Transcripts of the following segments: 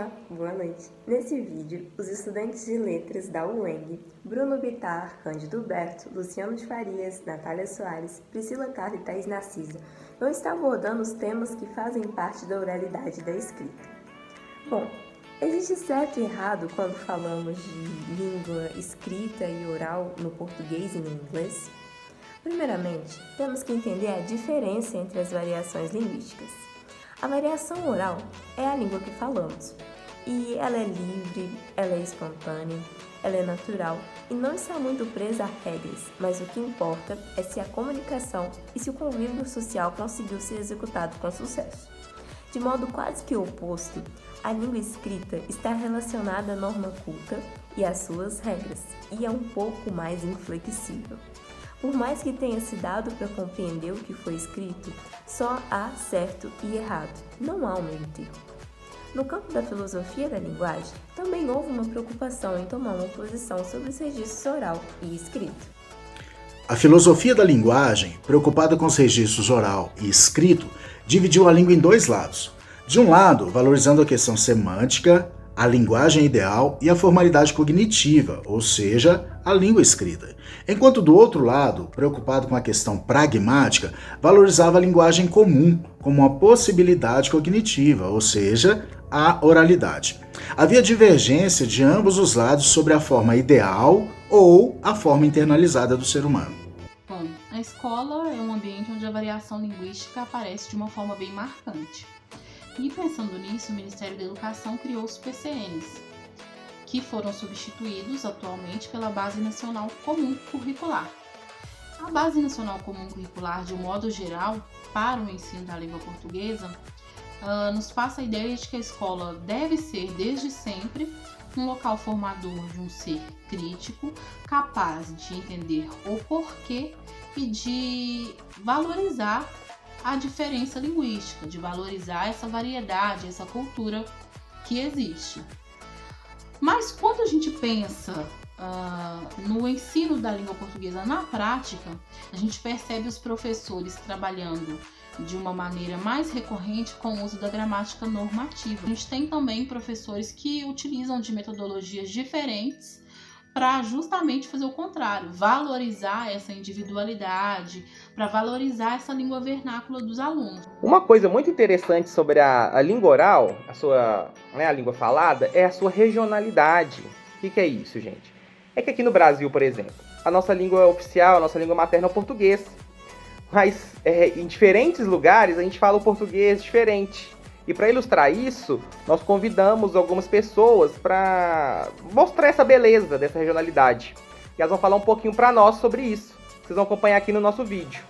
Olá, boa noite. Nesse vídeo, os estudantes de letras da UENG, Bruno Bittar, Cândido Berto, Luciano de Farias, Natália Soares, Priscila Carla e Thaís Narcisa vão estar abordando os temas que fazem parte da oralidade da escrita. Bom, existe certo e errado quando falamos de língua escrita e oral no português e no inglês? Primeiramente, temos que entender a diferença entre as variações linguísticas. A variação oral é a língua que falamos, e ela é livre, ela é espontânea, ela é natural e não está muito presa a regras, mas o que importa é se a comunicação e se o convívio social conseguiu ser executado com sucesso. De modo quase que oposto, a língua escrita está relacionada à norma culta e às suas regras, e é um pouco mais inflexível. Por mais que tenha se dado para compreender o que foi escrito, só há certo e errado, não há um meio termo. No campo da filosofia da linguagem, também houve uma preocupação em tomar uma posição sobre os registros oral e escrito. A filosofia da linguagem, preocupada com os registros oral e escrito, dividiu a língua em dois lados. De um lado, valorizando a questão semântica, a linguagem ideal e a formalidade cognitiva, ou seja, a língua escrita. Enquanto do outro lado, preocupado com a questão pragmática, valorizava a linguagem comum como uma possibilidade cognitiva, ou seja, a oralidade. Havia divergência de ambos os lados sobre a forma ideal ou a forma internalizada do ser humano. Bom, a escola é um ambiente onde a variação linguística aparece de uma forma bem marcante. E pensando nisso, o Ministério da Educação criou os PCNs, que foram substituídos atualmente pela Base Nacional Comum Curricular. A Base Nacional Comum Curricular, de um modo geral, para o ensino da língua portuguesa, nos passa a ideia de que a escola deve ser, desde sempre, um local formador de um ser crítico, capaz de entender o porquê e de valorizar a diferença linguística, de valorizar essa variedade, essa cultura que existe. Mas quando a gente pensa no ensino da língua portuguesa na prática, a gente percebe os professores trabalhando de uma maneira mais recorrente com o uso da gramática normativa. A gente tem também professores que utilizam de metodologias diferentes para justamente fazer o contrário, valorizar essa individualidade, para valorizar essa língua vernácula dos alunos. Uma coisa muito interessante sobre a língua oral, a língua falada, é a sua regionalidade. O que é isso, gente? É que aqui no Brasil, por exemplo, a nossa língua oficial, a nossa língua materna é o português. Mas em diferentes lugares a gente fala o português diferente. E para ilustrar isso, nós convidamos algumas pessoas para mostrar essa beleza dessa regionalidade. E elas vão falar um pouquinho para nós sobre isso. Vocês vão acompanhar aqui no nosso vídeo.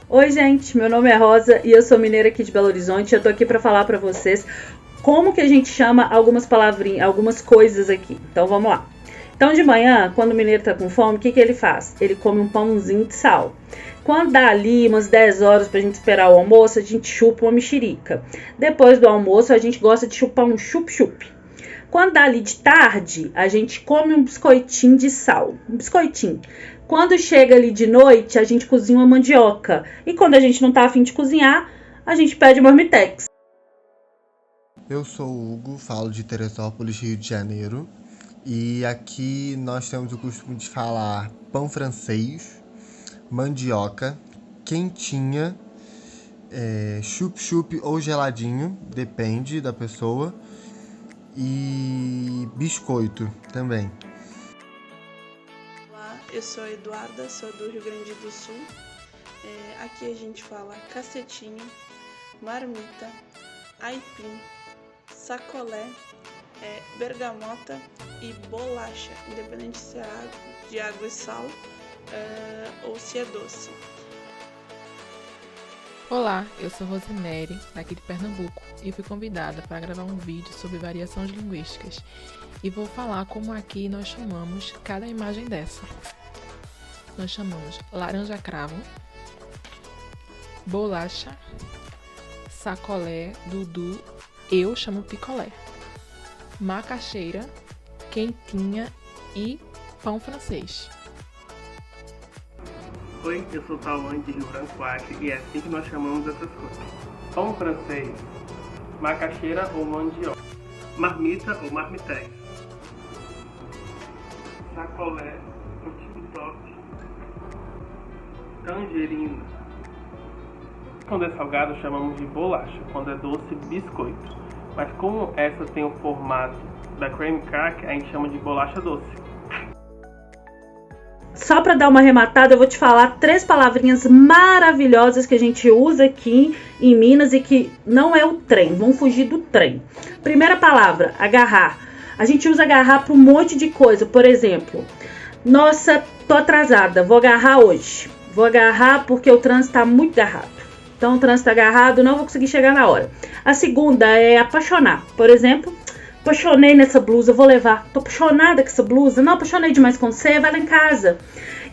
Oi, gente, meu nome é Rosa e eu sou mineira aqui de Belo Horizonte. Eu tô aqui para falar para vocês como que a gente chama algumas palavrinhas, algumas coisas aqui. Então vamos lá. Então de manhã, quando o mineiro tá com fome, o que ele faz? Ele come um pãozinho de sal. Quando dá ali umas 10 horas pra gente esperar o almoço, a gente chupa uma mexerica. Depois do almoço, a gente gosta de chupar um chup-chup. Quando dá ali de tarde, a gente come um biscoitinho de sal. Um biscoitinho. Quando chega ali de noite, a gente cozinha uma mandioca. E quando a gente não tá afim de cozinhar, a gente pede marmitex. Eu sou o Hugo, falo de Teresópolis, Rio de Janeiro. E aqui nós temos o costume de falar pão francês, mandioca, quentinha, chup-chup ou geladinho, depende da pessoa, e biscoito também. Olá, eu sou a Eduarda, sou do Rio Grande do Sul. Aqui a gente fala cacetinho, marmita, aipim, sacolé, bergamota e bolacha, independente se é de água e sal ou se é doce. Olá, eu sou Rosemary, daqui de Pernambuco, e fui convidada para gravar um vídeo sobre variações linguísticas. E vou falar como aqui nós chamamos cada imagem dessa. Nós chamamos laranja cravo, bolacha, sacolé, dudu, eu chamo picolé, macaxeira, quentinha e pão francês. Oi, eu sou Tauane de Rio Branco Acre e é assim que nós chamamos essas coisas. Pão francês macaxeira ou mandioca, marmita ou marmitex, sacolé ou tic-toc, tangerina. Quando é salgado chamamos de bolacha, quando é doce, biscoito. Mas como essa tem o formato da cream crack, a gente chama de bolacha doce. Só para dar uma arrematada, eu vou te falar 3 palavrinhas maravilhosas que a gente usa aqui em Minas e que não é o trem, vão fugir do trem. Primeira palavra, agarrar. A gente usa agarrar para um monte de coisa, por exemplo, nossa, tô atrasada, vou agarrar hoje. Vou agarrar porque o trânsito tá muito agarrado. Então o trânsito tá agarrado, não vou conseguir chegar na hora. A segunda é apaixonar. Por exemplo, apaixonei nessa blusa, vou levar. Tô apaixonada com essa blusa. Não, apaixonei demais com você, vai lá em casa.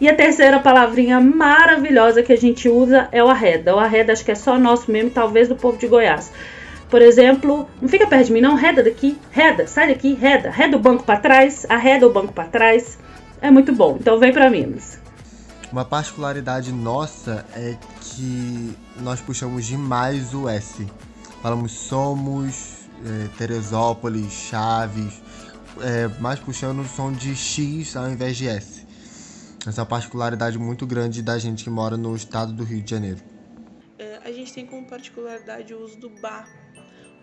E a terceira palavrinha maravilhosa que a gente usa é o arreda. O arreda acho que é só nosso mesmo, talvez do povo de Goiás. Por exemplo, não fica perto de mim não, reda daqui, reda, sai daqui, reda. Reda o banco pra trás, arreda o banco pra trás. É muito bom, então vem pra Minas. Uma particularidade nossa é que nós puxamos demais o S. Falamos somos, Teresópolis, Chaves, mais puxando o som de X ao invés de S. Essa é uma particularidade muito grande da gente que mora no estado do Rio de Janeiro. A gente tem como particularidade o uso do ba.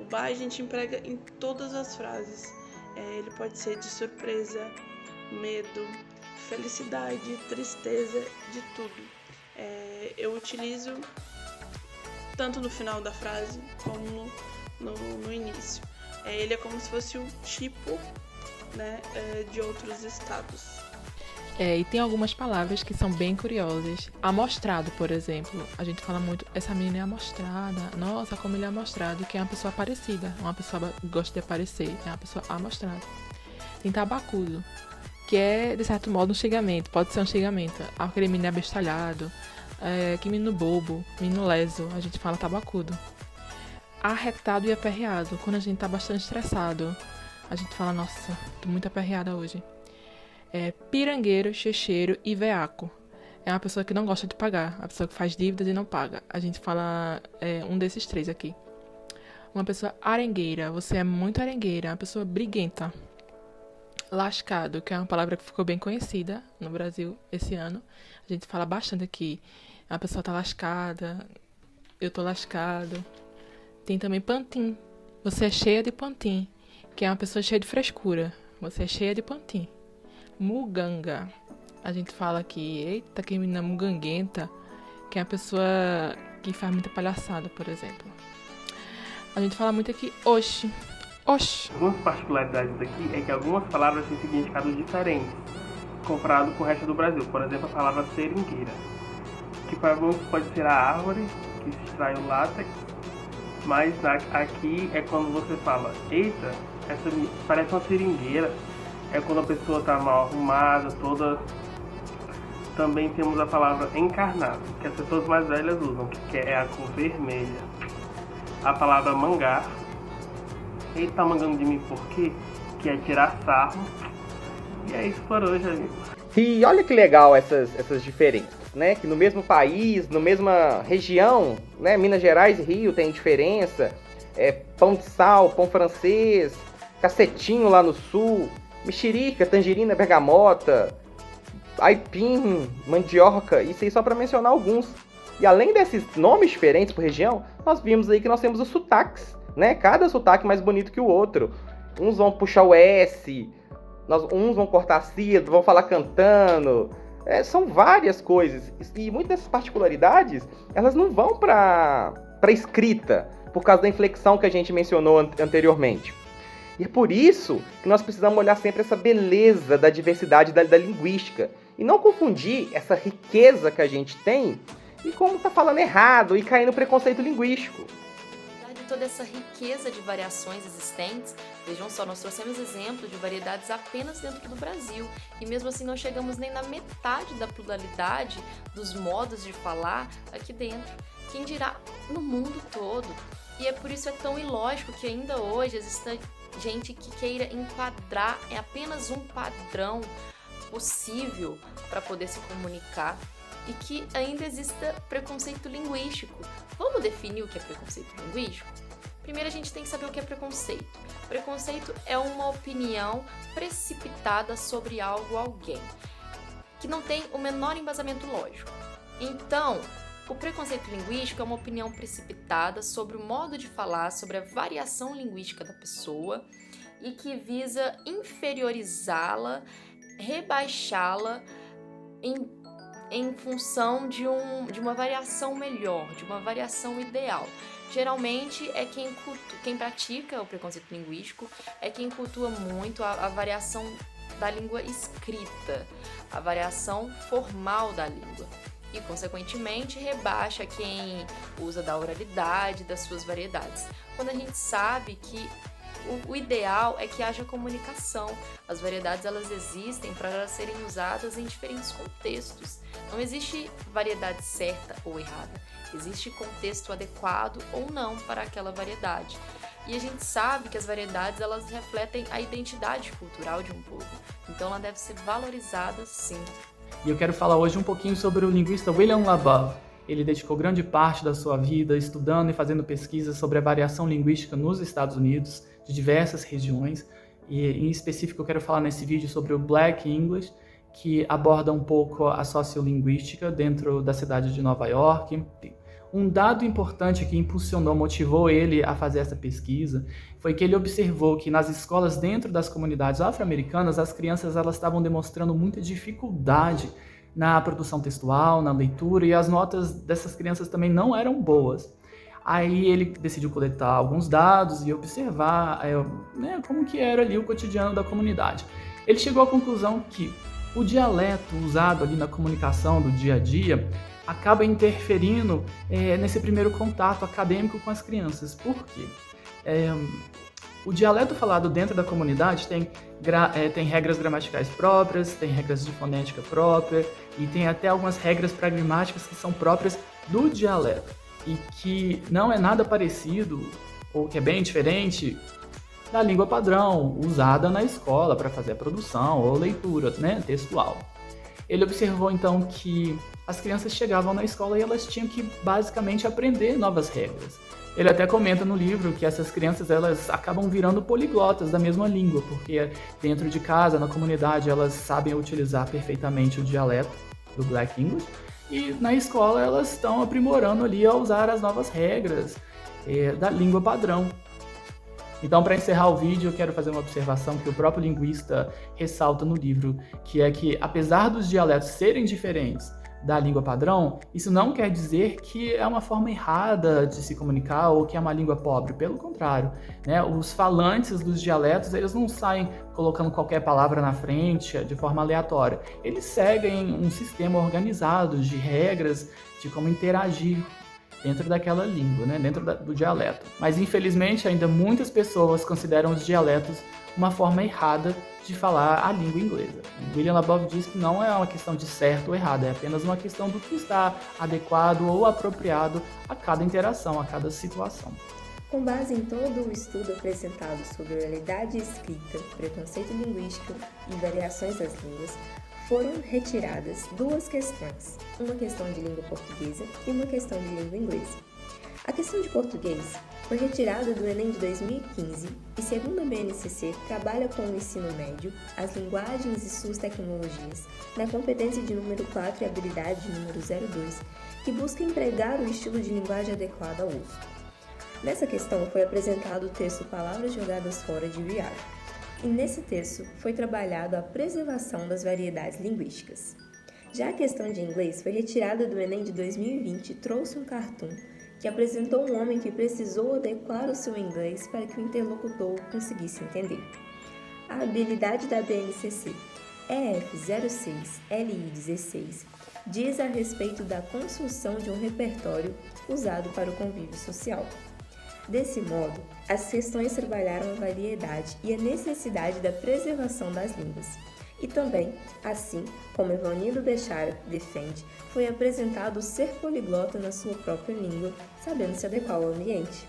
O ba a gente emprega em todas as frases. Ele pode ser de surpresa, medo, felicidade, tristeza, de tudo. Eu utilizo tanto no final da frase como no início. Ele é como se fosse um tipo, né, de outros estados. E tem algumas palavras que são bem curiosas. Amostrado, por exemplo. A gente fala muito, essa menina é amostrada. Nossa, como ele é amostrado, que é uma pessoa aparecida. Uma pessoa que gosta de aparecer. É uma pessoa amostrada. Tem tabacudo, que é, de certo modo, um xingamento. Pode ser um xingamento. Aquele menino é abestalhado. Que menino bobo, menino leso. A gente fala tabacudo. Arretado e aperreado. Quando a gente tá bastante estressado, a gente fala, nossa, tô muito aperreada hoje. Pirangueiro, checheiro e veaco. É uma pessoa que não gosta de pagar. A pessoa que faz dívidas e não paga. A gente fala um desses 3 aqui. Uma pessoa arengueira. Você é muito arengueira. Uma pessoa briguenta. Lascado, que é uma palavra que ficou bem conhecida no Brasil esse ano. A gente fala bastante aqui. A pessoa tá lascada. Eu tô lascado. Tem também pantim. Você é cheia de pantim. Que é uma pessoa cheia de frescura. Você é cheia de pantim. Muganga. A gente fala aqui, eita, que menina muganguenta, que é uma pessoa que faz muita palhaçada, por exemplo. A gente fala muito aqui, oxe. Oxe. Algumas particularidades daqui é que algumas palavras têm significados diferentes, comparado com o resto do Brasil. Por exemplo, a palavra seringueira, que para alguns pode ser a árvore que se extrai o látex, mas aqui é quando você fala, eita, essa parece uma seringueira. É quando a pessoa está mal arrumada, toda. Também temos a palavra encarnado, que as pessoas mais velhas usam, que é a cor vermelha. A palavra mangar. Ele tá mangando de mim por quê? Que é tirar sarro. E é isso por hoje, amigo. E olha que legal essas diferenças, né? Que no mesmo país, na mesma região, né? Minas Gerais e Rio tem diferença. Pão de sal, pão francês, cacetinho lá no sul. Mexerica, tangerina, bergamota, aipim, mandioca, isso aí só para mencionar alguns. E além desses nomes diferentes por região, nós vimos aí que nós temos os sotaques, né? Cada sotaque mais bonito que o outro. Uns vão puxar o S, uns vão cortar a sílaba, vão falar cantando. São várias coisas. E muitas dessas particularidades, elas não vão para escrita, por causa da inflexão que a gente mencionou anteriormente. E é por isso que nós precisamos olhar sempre essa beleza da diversidade da linguística. E não confundir essa riqueza que a gente tem e como tá falando errado e cair no preconceito linguístico. De toda essa riqueza de variações existentes, vejam só, nós trouxemos exemplos de variedades apenas dentro do Brasil. E mesmo assim não chegamos nem na metade da pluralidade dos modos de falar aqui dentro. Quem dirá no mundo todo. E é por isso é tão ilógico que ainda hoje exista gente que queira enquadrar apenas um padrão possível para poder se comunicar e que ainda exista preconceito linguístico. Vamos definir o que é preconceito linguístico? Primeiro a gente tem que saber o que é preconceito. Preconceito é uma opinião precipitada sobre algo ou alguém, que não tem o menor embasamento lógico. Então, o preconceito linguístico é uma opinião precipitada sobre o modo de falar, sobre a variação linguística da pessoa e que visa inferiorizá-la, rebaixá-la em função de uma variação melhor, de uma variação ideal. Geralmente é quem pratica o preconceito linguístico, é quem cultua muito a variação da língua escrita, a variação formal da língua. E, consequentemente, rebaixa quem usa da oralidade, das suas variedades. Quando a gente sabe que o ideal é que haja comunicação. As variedades, elas existem para elas serem usadas em diferentes contextos. Não existe variedade certa ou errada. Existe contexto adequado ou não para aquela variedade. E a gente sabe que as variedades, elas refletem a identidade cultural de um povo. Então, ela deve ser valorizada, sim. E eu quero falar hoje um pouquinho sobre o linguista William Labov. Ele dedicou grande parte da sua vida estudando e fazendo pesquisas sobre a variação linguística nos Estados Unidos, de diversas regiões. E, em específico, eu quero falar nesse vídeo sobre o Black English, que aborda um pouco a sociolinguística dentro da cidade de Nova York. Um dado importante que impulsionou, motivou ele a fazer essa pesquisa, foi que ele observou que nas escolas dentro das comunidades afro-americanas, as crianças elas estavam demonstrando muita dificuldade na produção textual, na leitura, e as notas dessas crianças também não eram boas. Aí ele decidiu coletar alguns dados e observar como que era ali o cotidiano da comunidade. Ele chegou à conclusão que o dialeto usado ali na comunicação do dia a dia acaba interferindo nesse primeiro contato acadêmico com as crianças. Por quê? O dialeto falado dentro da comunidade tem regras gramaticais próprias, tem regras de fonética própria e tem até algumas regras pragmáticas que são próprias do dialeto e que não é nada parecido ou que é bem diferente da língua padrão usada na escola para fazer a produção ou leitura textual. Ele observou então que as crianças chegavam na escola e elas tinham que basicamente aprender novas regras. Ele até comenta no livro que essas crianças elas acabam virando poliglotas da mesma língua, porque dentro de casa, na comunidade, elas sabem utilizar perfeitamente o dialeto do Black English e na escola elas estão aprimorando ali a usar as novas regras da língua padrão. Então, para encerrar o vídeo, eu quero fazer uma observação que o próprio linguista ressalta no livro, que é que, apesar dos dialetos serem diferentes da língua padrão, isso não quer dizer que é uma forma errada de se comunicar ou que é uma língua pobre. Pelo contrário, os falantes dos dialetos, eles não saem colocando qualquer palavra na frente de forma aleatória. Eles seguem um sistema organizado de regras de como interagir dentro daquela língua, dentro do dialeto. Mas, infelizmente, ainda muitas pessoas consideram os dialetos uma forma errada de falar a língua inglesa. William Labov diz que não é uma questão de certo ou errado, é apenas uma questão do que está adequado ou apropriado a cada interação, a cada situação. Com base em todo o estudo apresentado sobre oralidade escrita, preconceito linguístico e variações das línguas, foram retiradas duas questões, uma questão de língua portuguesa e uma questão de língua inglesa. A questão de português foi retirada do Enem de 2015 e, segundo a BNCC, trabalha com o ensino médio, as linguagens e suas tecnologias, na competência de número 4 e habilidade de número 02, que busca empregar o estilo de linguagem adequado ao uso. Nessa questão foi apresentado o texto Palavras Jogadas Fora de VR, e nesse texto foi trabalhado a preservação das variedades linguísticas. Já a questão de inglês foi retirada do Enem de 2020 e trouxe um cartoon que apresentou um homem que precisou adequar o seu inglês para que o interlocutor conseguisse entender. A habilidade da BNCC EF06-LI16 diz a respeito da construção de um repertório usado para o convívio social. Desse modo, as questões trabalharam a variedade e a necessidade da preservação das línguas. E também, assim como Evanildo Bechara defende, foi apresentado o ser poliglota na sua própria língua, sabendo se adequar ao ambiente.